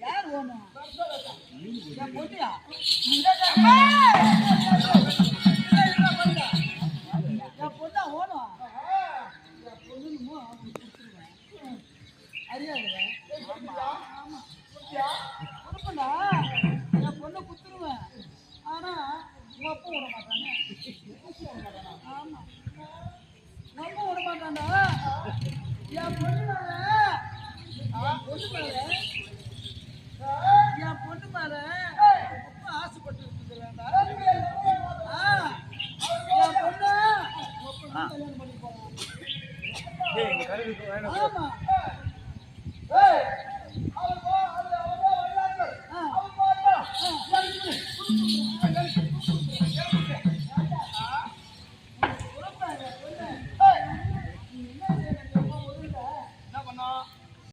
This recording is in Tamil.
யார் ஓணும் பொட்டியா என் பொண்ணா ஓணும் பொண்ணுமோ அறியாதுவேன் கொடுப்பண்டா என் பொண்ணை குத்துருவேன் ஆனா உங்க அப்பா விட மாட்டானே ஆமா நம்ம விட மாட்டான்டா என் பொண்ணு மேல ரொம்ப ஆசைப்பட்டு இருக்குதுடா என் பொண்ணு கல்யாணம் பண்ணி போறான்